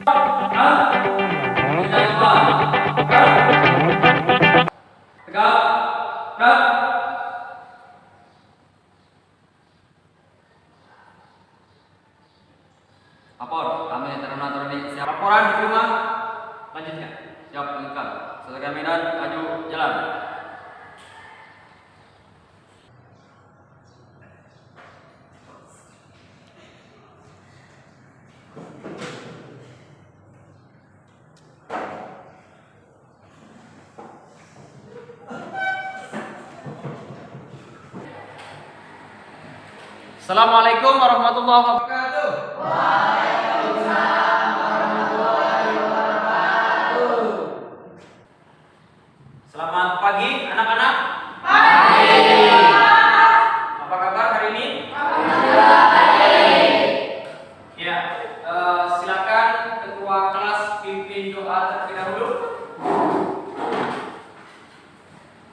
Lapor, kami Taruna-Taruni siap. Laporan di rumah, lanjutkan. Siap, lanjutkan. Saudara Medan, maju, jalan. Assalamualaikum warahmatullahi wabarakatuh. Waalaikumsalam warahmatullahi wabarakatuh. Selamat pagi anak-anak. Pagi. Apa kabar hari ini? Alhamdulillah baik. Ya, silakan ketua kelas pimpin doa terlebih dahulu.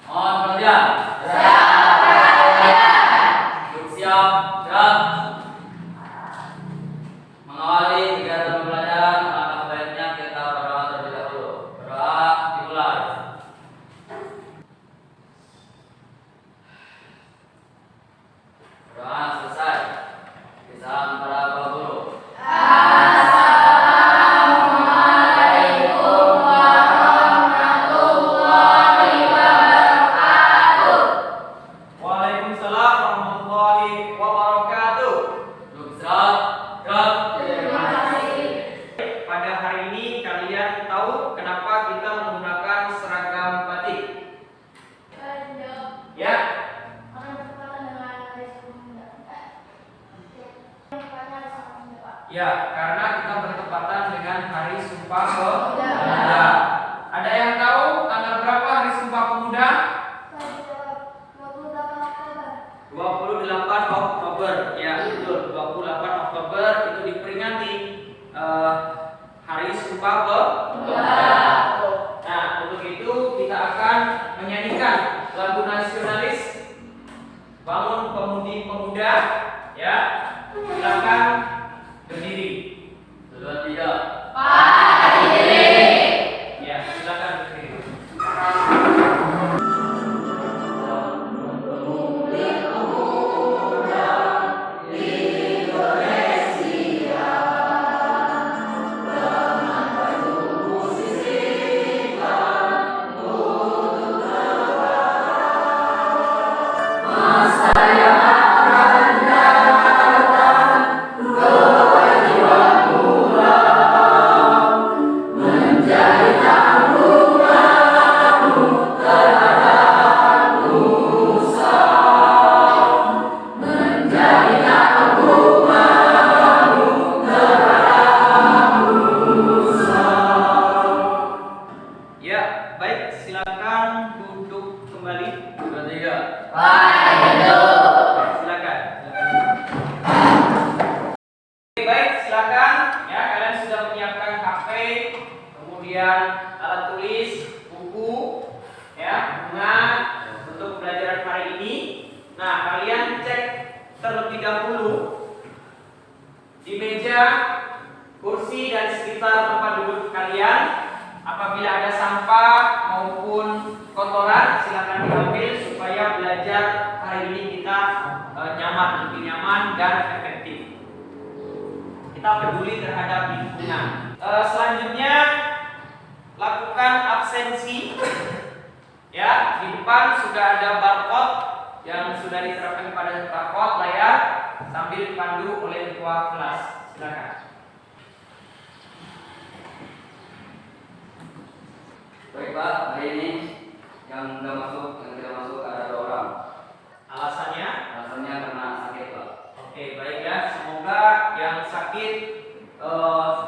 Mohon perhatian. Siap, gerak. Mengawali kegiatan pembelajaran, alangkah baiknya kita berdoa terlebih dahulu. Berdoa dimulai. Doa selesai. Salam para Bapak Guru. Assalamualaikum warahmatullahi wabarakatuh. Waalaikumsalam warahmatullahi wabarakatuh. Nusrat, gerak. Terima kasih. Pada hari ini kalian tahu kenapa kita menggunakan seragam batik? Ya, ya, karena kita bertepatan dengan Hari Sumpah Pemuda. Ada yang tahu tanggal berapa Hari Sumpah Pemuda? 28 Oktober. Ya, betul. 28 Oktober itu diperingati Hari Sumpah Pemuda. Nah, untuk itu kita akan menyanyikan lagu nasionalis Bangun Pemudi Pemuda. Ya, silakan berdiri. 2, 3. Ya, silakan berdiri. Ya, baik, silakan duduk kembali. 2, 3. Silakan. Oke, baik, silakan. Ya, kalian sudah menyiapkan HP, kemudian alat tulis, buku, ya, bunga untuk pembelajaran hari ini. Nah, kalian cek terlebih dahulu di meja, kursi dan sekitar tempat duduk kalian. Apabila ada sampah maupun kotoran, silakan diambil supaya belajar hari ini kita lebih nyaman dan efektif. Kita peduli terhadap lingkungan. Selanjutnya lakukan absensi. Ya, di depan sudah ada barcode yang sudah diterapkan pada barcode layar sambil dipandu oleh ketua kelas. Silakan. Baik Pak, hari ini yang tidak masuk ada 2 orang. Alasannya? Alasannya karena sakit Pak. Oke, baik ya. Semoga yang sakit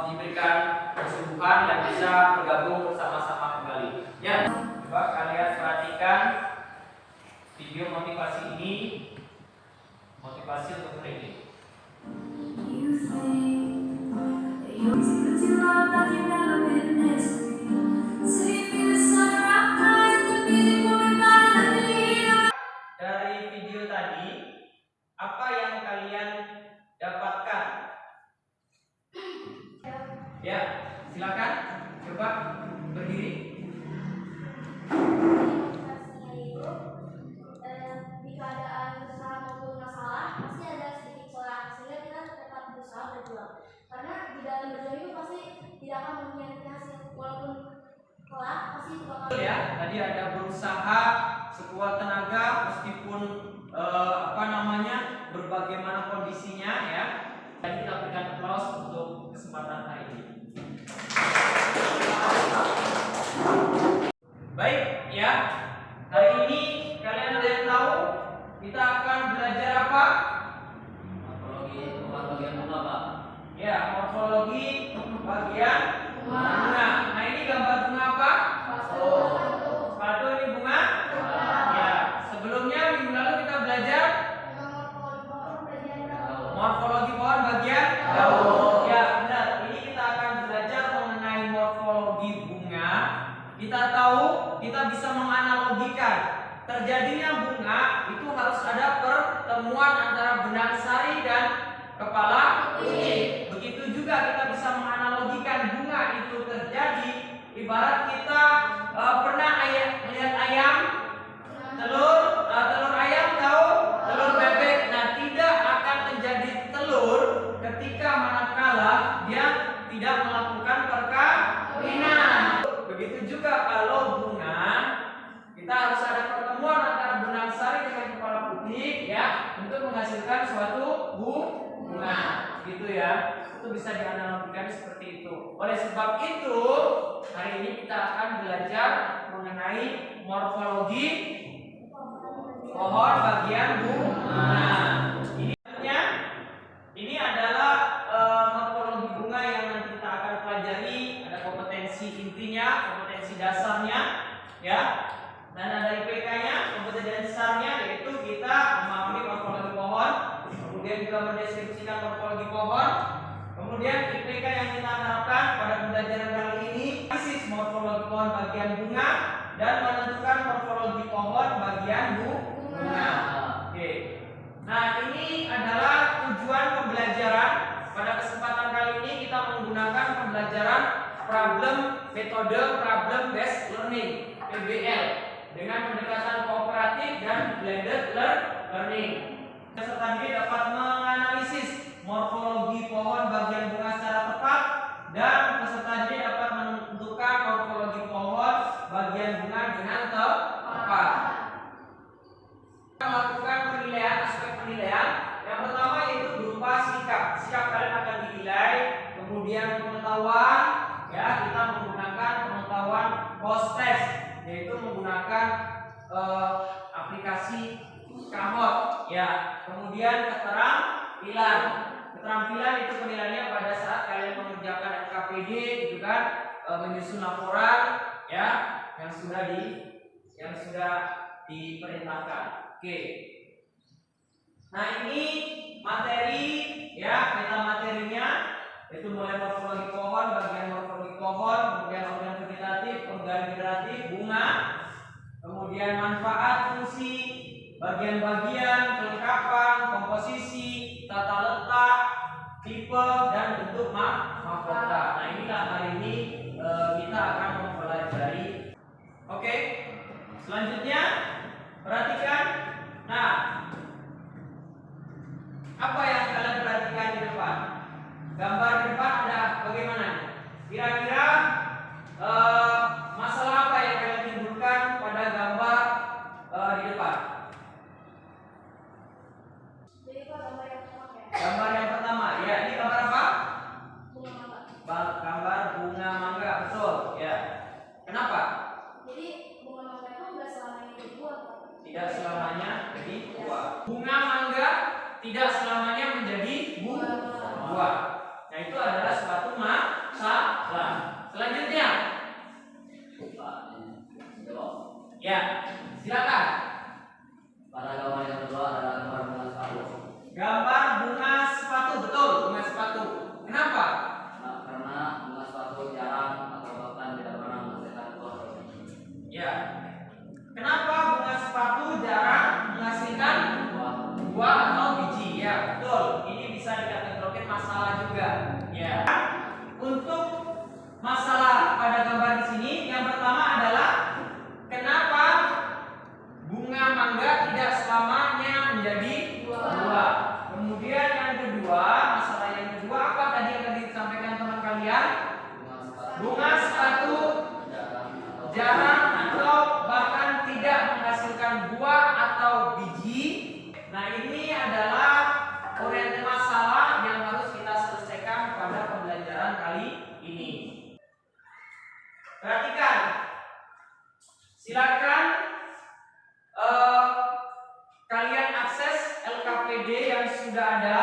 diberikan kesembuhan dan bisa bergabung bersama-sama kembali. Ya, coba kalian perhatikan video motivasi ini. Motivasi untuk hari ini. Dari video tadi, apa yang kalian dapatkan? Ya, silakan coba berdiri. Motivasinya itu di keadaan berusaha maupun masalah pasti ada sedikit celah sehingga kita tetap berusaha berjuang karena di dalam berjuang itu pasti tidak akan memiliki hasil walaupun kelak pasti itu bakal Ya, tadi ada berusaha sekuat tenaga meskipun berbagaimana kondisinya ya. Dan kita berikan aplaus untuk kesempatan hari ini. Baik ya, hari ini kalian ada yang tahu kita akan belajar apa? Morfologi bagian bunga, Pak. Ya, morfologi bagian bunga. Nah, ini gambar bunga apa? Sepatu ini bunga? Ya, sebelumnya minggu lalu kita belajar morfologi pohon bagian daun. Ya, benar. Ini kita akan belajar mengenai morfologi bunga. Kita tahu, kita bisa menganalogikan terjadinya bunga itu harus ada pertemuan antara benang sari dan kepala kucing. Begitu juga kita bisa menganalogikan bunga itu terjadi ibarat kita pernah melihat ayam, telur ayam tahu, telur bebek. Nah, tidak akan menjadi telur ketika manakala dia tidak melakukan perkawinan. Begitu juga kalau bunga, kita harus ada pertemuan antara benang sari dengan kepala putih ya untuk menghasilkan suatu bunga, gitu ya. Itu bisa dianalogikan seperti itu. Oleh sebab itu, hari ini kita akan belajar mengenai morfologi pohon bagian bunga. Ini adalah morfologi bunga yang nanti kita akan pelajari. Ada kompetensi intinya, kompetensi dasarnya, ya. Dan ada IPK-nya, kompetensi dasarnya yaitu kita memahami morfologi pohon, kemudian juga mendeskripsikan morfologi pohon. Kemudian IPK yang kita harapkan pada pembelajaran kali ini analisis morfologi pohon bagian bunga dan menentukan morfologi pohon bagian bunga. Oke. Nah, ini adalah tujuan pembelajaran. Pada kesempatan kali ini kita menggunakan pembelajaran metode problem based learning (PBL) dengan pendekatan kooperatif dan blended learning. Peserta didik dapat menganalisis morfologi pohon bagian bunga secara tepat dan peserta didik dapat menentukan morfologi pohon bagian bunga dengan tepat. Melakukan penilaian, aspek penilaian. Yang pertama yaitu berupa sikap. Sikap kalian akan dinilai. Kemudian pengetahuan, ya kita menggunakan pengetahuan post test, yaitu menggunakan aplikasi Kahoot. Ya. Kemudian keterampilan. Keterampilan itu penilaiannya pada saat kalian mengerjakan NKPD, gitu kan, menyusun laporan, ya, yang sudah diperintahkan. Oke. Nah, ini materi ya, meta materinya itu mulai morfologi pohon, bagian morfologi pohon, kemudian organ vegetatif, organ generatif, bunga, kemudian manfaat, fungsi, bagian-bagian, kelengkapan, komposisi, tata letak, tipe dan bentuk mahkota. Nah, inilah hari ini kita akan mempelajari. Oke. Selanjutnya perhatikan. Nah, apa yang kalian perhatikan di depan? Gambar di depan ada bagaimana? Kira-kira masalah apa yang kalian timbulkan pada gambar di depan? jadi itu gambar yang pertama ya. Gambar yang pertama, ya, ini gambar apa? Bunga mangga. Gambar bunga mangga, betul, ya. Kenapa? Jadi bunga mangga itu nggak selamanya jadi buah. Tidak selamanya jadi buah. Bunga mangga tidak selamanya menjadi buah. Nah, itu adalah suatu masalah. Selanjutnya, ya, silakan. Pada gambar yang kedua adalah gambar bunga sepatu. Gambar bunga sepatu, betul, bunga sepatu. Kenapa? Nah, karena bunga sepatu jarang kemudian bunga sepatu jarang atau bahkan tidak menghasilkan buah atau biji. Nah, ini adalah orientasi masalah yang harus kita selesaikan pada pembelajaran kali ini. Perhatikan, silakan kalian akses LKPD yang sudah ada,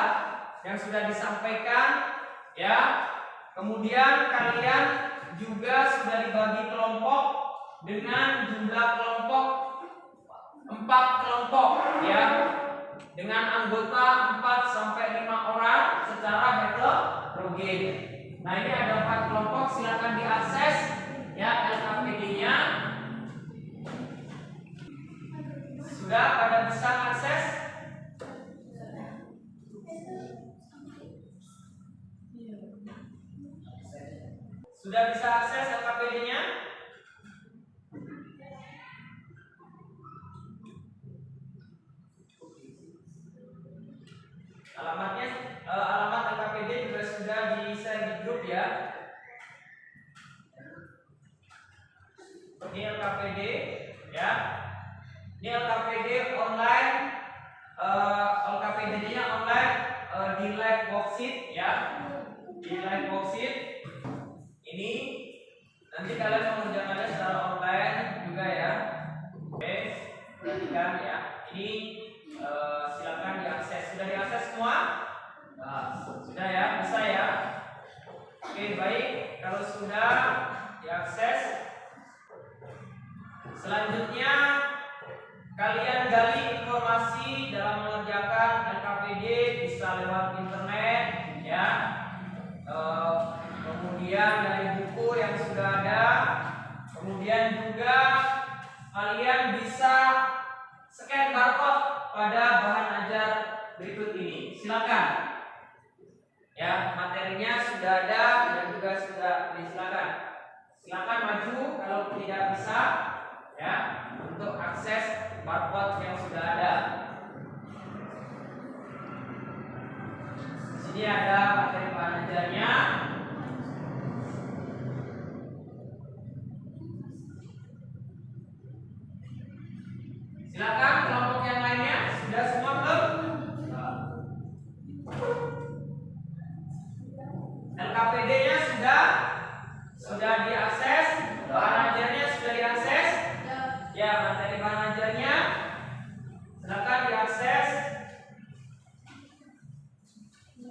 yang sudah disampaikan, ya. Kemudian kalian juga sudah dibagi kelompok dengan jumlah kelompok 4 kelompok, ya, dengan anggota 4 sampai 5 orang secara heterogen. Nah, ini ada 4 kelompok, silakan diakses ya LKPD-nya. Sudah pada bisa akses? Sudah bisa akses LKPD-nya? Alamatnya, alamat LKPD juga sudah di-share di grup ya. Ini LKPD ya. Ini LKPD online, LKPD-nya online di live worksheet ya. Di live worksheet ini nanti kalian mengerjakannya secara online juga ya. Oke, perhatikan ya. Ini silakan diakses. Sudah diakses semua? Sudah ya, bisa ya. Oke, baik. Kalau sudah diakses, selanjutnya kalian gali informasi dalam mengerjakan LKPD bisa lewat internet ya. Kemudian dari buku yang sudah ada. Kemudian juga kalian bisa scan barcode pada bahan ajar berikut ini. Silakan. Ya, materinya sudah ada dan juga sudah disilakan. Silakan maju kalau tidak bisa ya untuk akses barcode yang sudah ada. Di sini ada materi bahan ajarnya. Silakan kelompok yang lainnya sudah semua belum? LKPD-nya sudah diakses, bahan ajarnya sudah diakses. Ya, materi bahan ajarnya silakan diakses.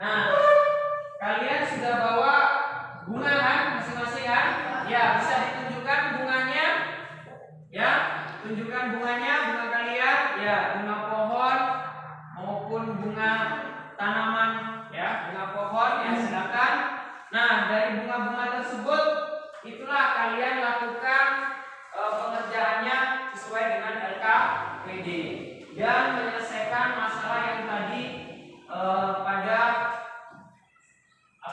Nah, kalian sudah bawa bunga kan masing-masing kan? Ya, bisa ditunjukkan bunganya. Ya, tunjukkan bunganya, bunga kalian. Ya, bunga pohon maupun bunga tanaman ya, bunga pohon ya silakan. Nah, dari bunga-bunga tersebut itulah kalian lakukan pengerjaannya sesuai dengan LKPD dan menyelesaikan masalah yang tadi pada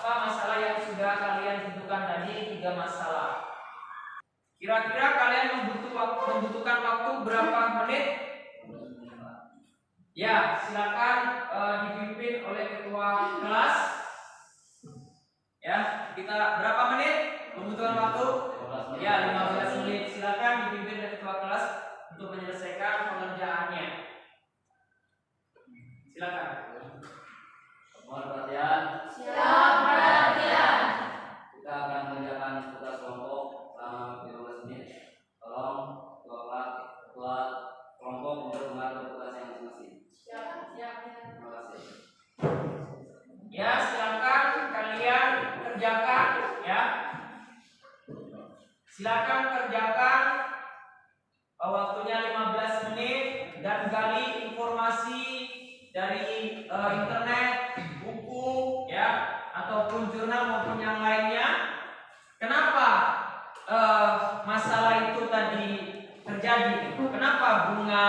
masalah yang sudah kalian tentukan tadi 3 masalah. Kira-kira kalian membutuhkan waktu berapa menit? Ya, silakan dipimpin oleh ketua kelas. Ya, kita berapa menit membutuhkan waktu? Ya, 15 menit. Silakan dipimpin oleh ketua kelas untuk menyelesaikan pengerjaannya. Silakan. Mohon perhatian. Siap perhatian. Kita akan mengerjakan tugas kelompok selama 15 menit. Tolong ketua kelompok untuk mengatur tugasnya masing-masing. Siap. Terima kasih. Ya, silakan kalian kerjakan ya. Silakan kerjakan waktunya 15 menit dan gali informasi dari internet, buku ya, ataupun jurnal maupun yang lainnya. Kenapa masalah itu tadi terjadi? Kenapa bunga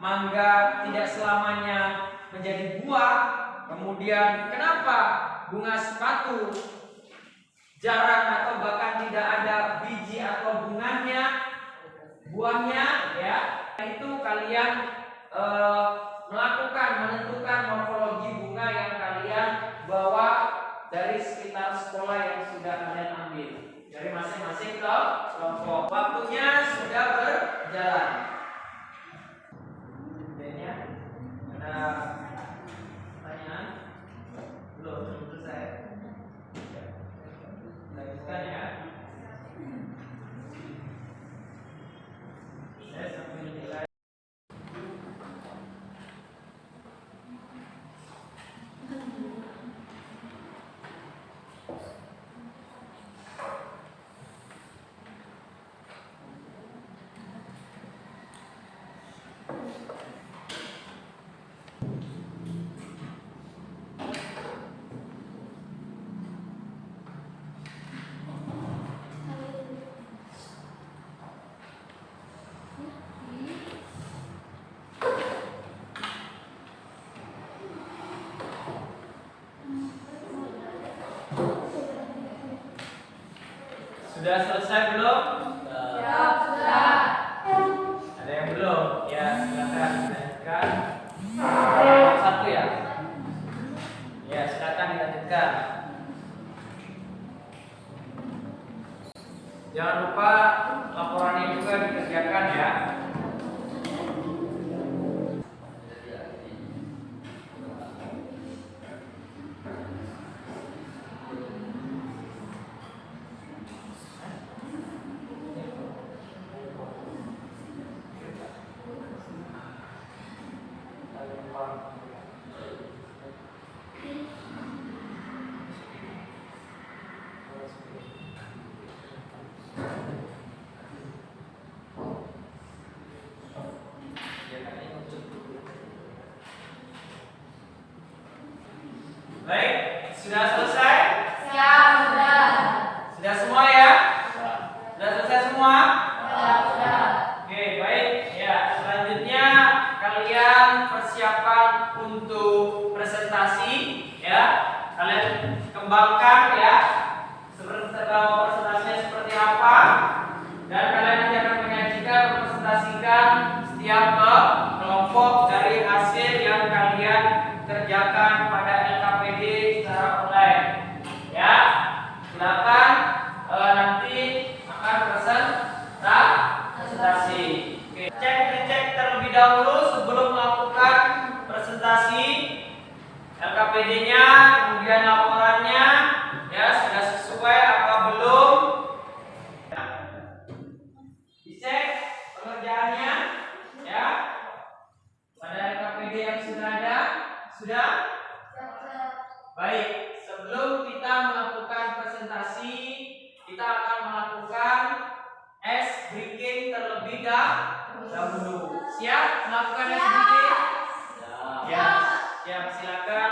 mangga tidak selamanya menjadi buah? Kemudian kenapa bunga sepatu jarang atau bahkan tidak ada biji atau buahnya ya? Itu kalian menentukan morfologi bunga yang kalian bawa dari sekitar sekolah yang sudah kalian ambil dari masing-masing kelompok. Waktunya sudah berjalan. Kemudiannya ada pertanyaan? Belum selesai. Lanjutkan ya. Saya sambil nilai. Sudah selesai belum? Sudah. Ada yang belum? Ya, silakan dilanjutkan. Satu ya? Ya, silakan dilanjutkan. Jangan lupa laporannya juga dikerjakan ya. Baik, sudah selesai? Sudah. Sudah semua ya? Sudah selesai semua? Sudah. Oke, baik. Ya, selanjutnya kalian persiapan untuk presentasi ya. Kalian kembangkan ya. Presentasinya seperti apa? Dan kalian nanti akan menyajikan, mempresentasikan setiap kelompok dari hasil yang kalian kerjakan pada LKPD secara online. Ya, silakan nanti akan presentasi. Oke, cek terlebih dahulu sebelum melakukan presentasi LKPD-nya, kemudian laporannya, ya sudah sesuai apa belum? Dicek pengerjaannya, ya. Pada LKPD yang sudah ada, sudah? Baik, sebelum kita melakukan presentasi, kita akan melakukan ice breaking terlebih dahulu. Siap melakukan ice breaking? Ya, siap. Silakan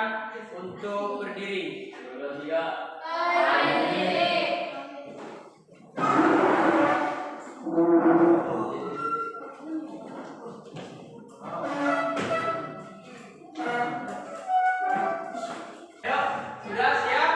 untuk berdiri. Ayo, sudah siap?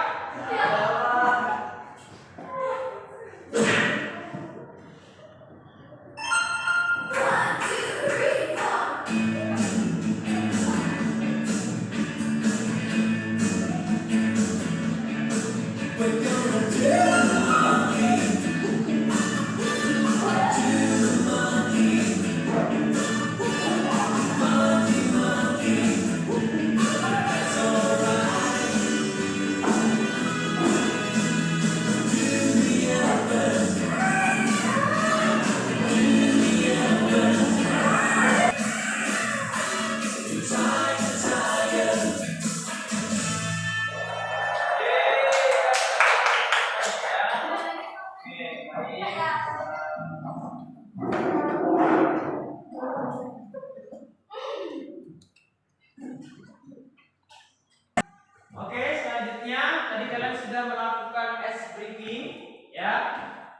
Oke, selanjutnya tadi kalian sudah melakukan ice breaking, ya.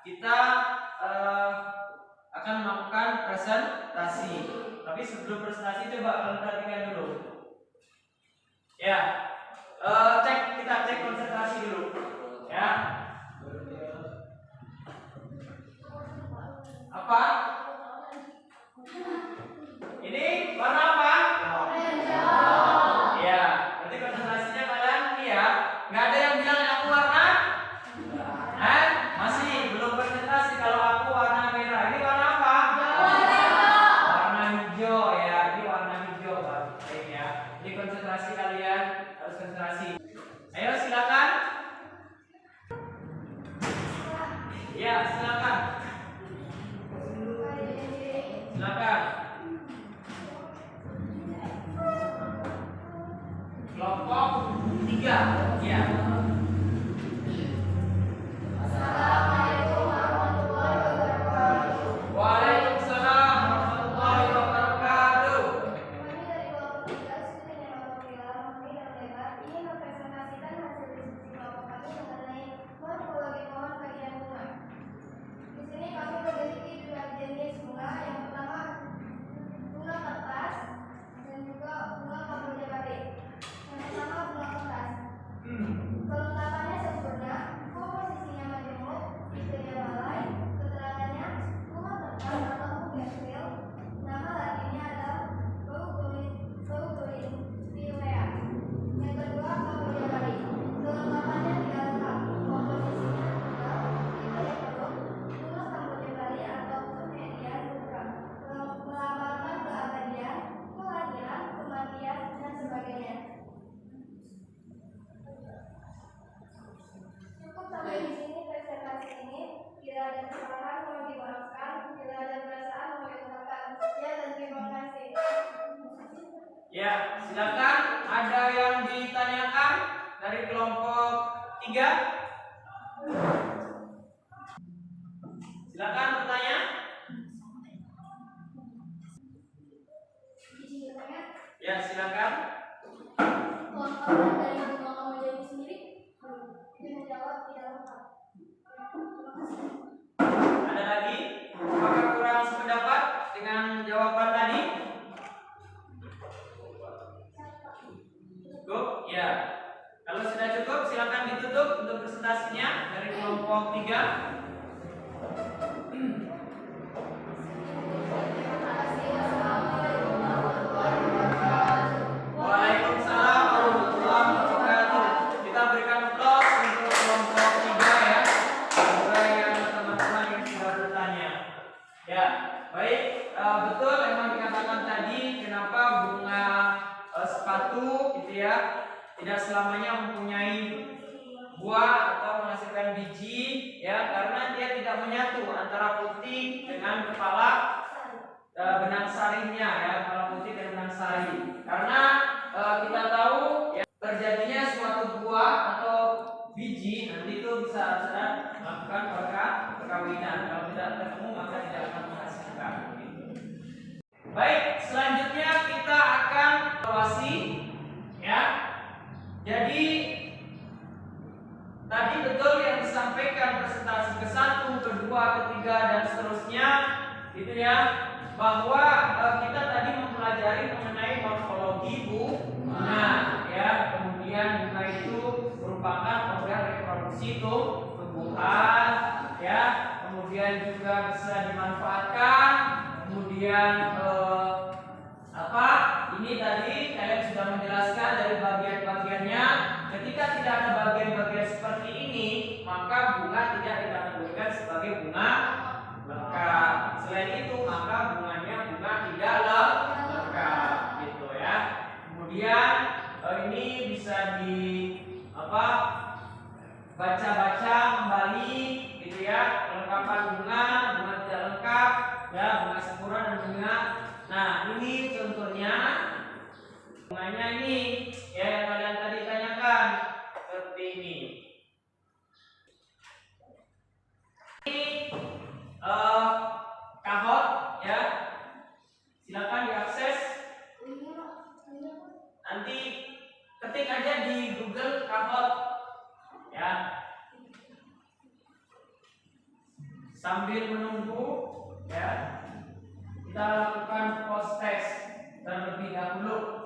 Kita akan melakukan presentasi. Tapi sebelum presentasi coba kalian perhatikan dulu. Ya, kita cek konsentrasi dulu, ya. Apa? Ini warna apa? Ya, berarti konsentrasinya kalian ini ya. Nggak ada yang bilang aku warna? Ya, silakan. Silakan. Kelompok 3. Ya. Assalamualaikum warahmatullahi wabarakatuh. Waalaikumsalam warahmatullahi wabarakatuh. Kami dari kelompok 3 Studi Neurofila Murni dan Lebar ingin mempresentasikan hasil diskusi kelompok kami mengenai morfologi pohon bagian bunga. Di sini kami memiliki dua jenis bunga. Yang pertama bunga kertas dan juga bunga kamboja batik. Yang pertama bunga kertas. Kelengkapannya sempurna, komposisinya majemuk, tipenya balai, keterangannya bunga kertas atau bougainville. Nama latinnya adalah Bougainvillea. Yang kedua kamboja batik. Kelengkapannya tidak lengkap, komposisinya tunggal, tipenya penuh, bunga kamboja batik ataupun median buram, melambangkan keabadian, kelahiran, kematian, dan sebagainya. Cukup sampai di sini presentasi ini. Bila ada kesalahan mohon dimaafkan, bila ada perasaan mohon diungkapkan. Ya, dan terima kasih. Ya, silakan. Ada yang ditanyakan dari kelompok 3? Silakan bertanya. Izin bertanya, Ya, silakan. kelengkapan dari bunga kamboja itu sendiri? Dia menjawab tidak lengkap. Terima kasih. Ada lagi? Apakah kurang sependapat dengan jawaban tadi? Cukup? Ya. Kalau sudah cukup, silakan ditutup untuk presentasinya dari kelompok 3. Terima kasih. Wassalamualaikum warahmatullahi wabarakatuh. Waalaikumsalam warahmatullahi wabarakatuh. Kita berikan aplaus untuk kelompok 3 ya. Semoga yang teman-teman yang sudah bertanya. Ya, baik. Betul memang dikatakan tadi kenapa bunga sepatu gitu ya tidak selamanya mempunyai buah atau menghasilkan biji ya, karena dia tidak menyatu antara putih dengan kepala benang sarinya ya, kepala putih dan benang sari. Karena kita tahu ya, terjadinya suatu buah atau biji nanti itu bisa melakukan perkawinan. Kalau tidak ketemu maka tidak akan menghasilkan. Baik, selanjutnya kita akan evaluasi ya. Jadi tadi betul yang disampaikan presentasi ke-1, ke-2, ke-3 dan seterusnya gitu ya, bahwa kita tadi mempelajari mengenai morfologi bunga ya. Kemudian bunga itu merupakan organ reproduksi tumbuhan ya. Kemudian juga bisa dimanfaatkan. Kemudian ini tadi kalian sudah menjelaskan dari bagian-bagiannya. Ketika tidak ada bagian-bagian seperti ini, maka bunga tidak dikategorikan sebagai bunga lengkap. Selain itu, maka bunganya bunga tidak lengkap, gitu ya. Kemudian ini bisa di baca-baca kembali, gitu ya. Kelengkapan bunga tidak lengkap, ya, bunga sempurna dan bunga. Nah, ini contohnya bunganya ini ya yang kalian tadi tanyakan seperti ini. Ini kahot ya. Silakan diakses. Nanti ketik aja di Google kahot ya. Sambil menunggu ya, kita lakukan post test terlebih dahulu.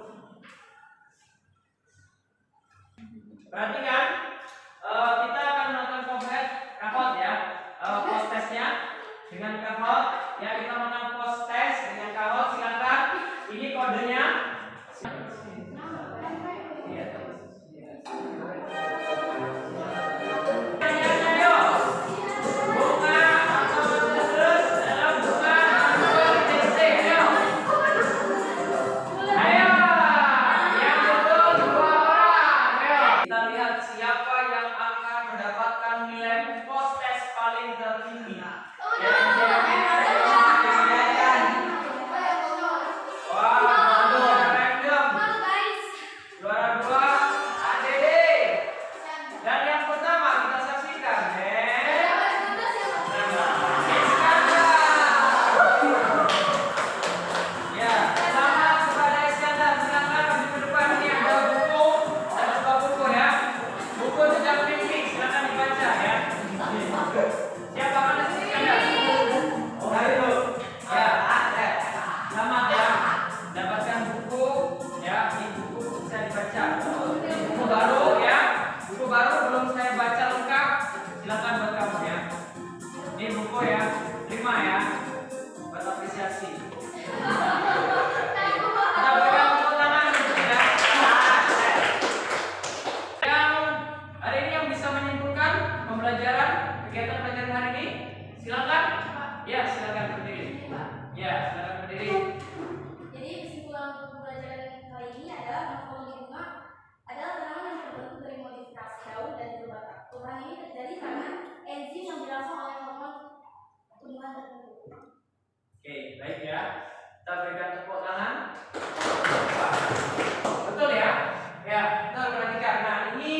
Perhatikan, kita akan melakukan kahot ya, post testnya dengan kahot ya. Kita melakukan post test dengan kahot. Silakan, ini kodenya. Kita lihat siapa yang akan mendapatkan nilai post test paling paling tertinggi. Oh, Ya, no. wah, waduh, random. Halo guys. Juara 2 ADD. Dan yang pertama kita saksikan, Iskandar. Ya, selamat kepada Iskandar. Silakan maju ke depan. Ini ada buku, ada sebuah buku ya. Buku Jejak Mimpi, silakan dibaca ya. Siapa mana sih Iskandar? Oh, itu. Ya, selamat ya. Dapatkan buku ya. Ini buku bisa dibaca. Ini buku baru ya. Buku baru belum saya baca lengkap. Silakan buat kamu ya. Ini buku ya. Terima ya. Buat apresiasi. Kita berikan tepuk tangan untuk ya. Yang hari ini yang bisa menyimpulkan pembelajaran kegiatan pelajaran hari ini, silakan. Ya, silakan berdiri. Ya, silakan berdiri. Jadi kesimpulan untuk pembelajaran kali ini adalah morfologi bunga adalah tanaman yang terbentuk dari modifikasi daun dan buah batang. Perubahan ini terjadi karena enzim yang dirangsang oleh hormon tumbuhan tertentu. Oke, baik ya. Kita berikan tepuk tangan. Betul ya? Ya, kita perhatikan. Nah, ini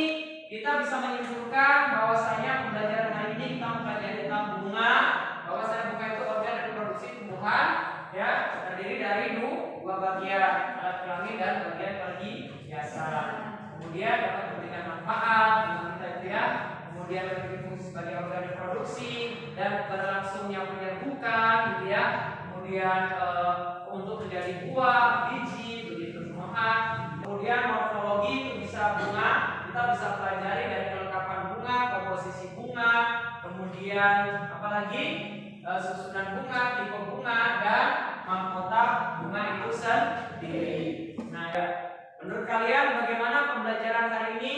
kita bisa menyimpulkan bahwasanya pembelajaran hari ini kita mempelajari tentang bunga. Bahwasanya bunga itu organ reproduksi tumbuhan, ya, terdiri dari dua bagian, alat kelamin dan bagian perhiasan. Kemudian dapat memberikan manfaat, kita itu ya. Kemudian memiliki fungsi sebagai organ reproduksi dan berlangsungnya penyerbukan, gitu ya. Kemudian untuk menjadi buah, biji, begitu semua. Kemudian morfologi itu bisa bunga, kita bisa pelajari dari kelengkapan bunga, komposisi bunga, kemudian apalagi susunan bunga, tipe bunga dan mahkota bunga itu sendiri. Nah, ya. Menurut kalian bagaimana pembelajaran hari ini?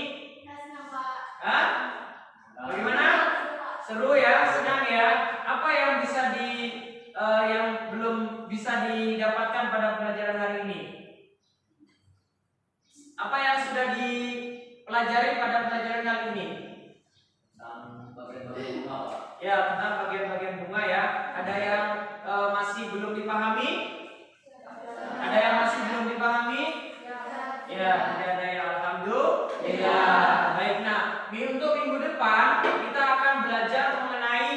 Senang Pak. Hah? Bagaimana? Seru ya, senang ya. Apa yang bisa yang belum bisa didapatkan pada pelajaran hari ini? Apa yang sudah dipelajari pada pelajaran kali ini? Tentang bagian-bagian bunga, Pak. Ya, tentang bagian-bagian bunga ya. Ada yang masih belum dipahami? Ada yang masih belum dipahami? Ya, ada yang alhamdulillah. Baik, nah, untuk minggu depan kita akan belajar mengenai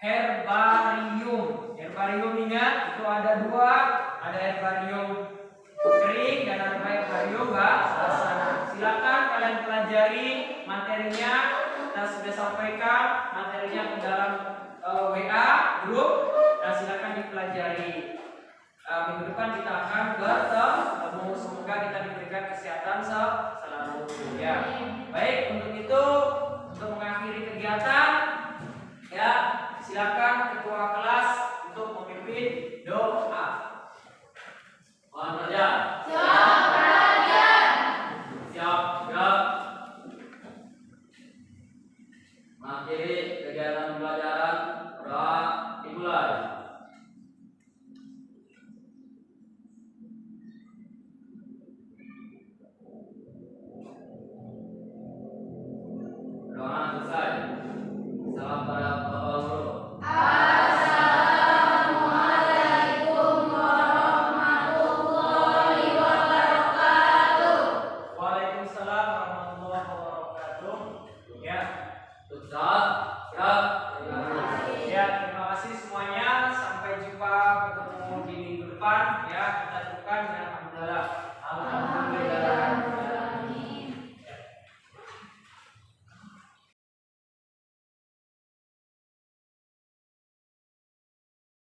herbarium. Herbarium ingat itu ada dua, ada herbarium kering dan ada herbarium basah. Silakan kalian pelajari materinya. Kita sudah sampaikan materinya ke dalam WA grup. Nah, silakan dipelajari. Minggu depan kita akan bertemu. Semoga kita diberikan kesehatan selalu ya. Baik, untuk itu untuk mengakhiri kegiatan ya, silakan ketua kelas untuk memimpin doa. Mohon kerja. Siap, gerak. Mengakhiri kegiatan pembelajaran, doa dimulai. Doa selesai. Salam pada Bapak Guru. Assalamualaikum warahmatullahi wabarakatuh. Waalaikumsalam warahmatullahi wabarakatuh. Ya. Ustaz, gerak.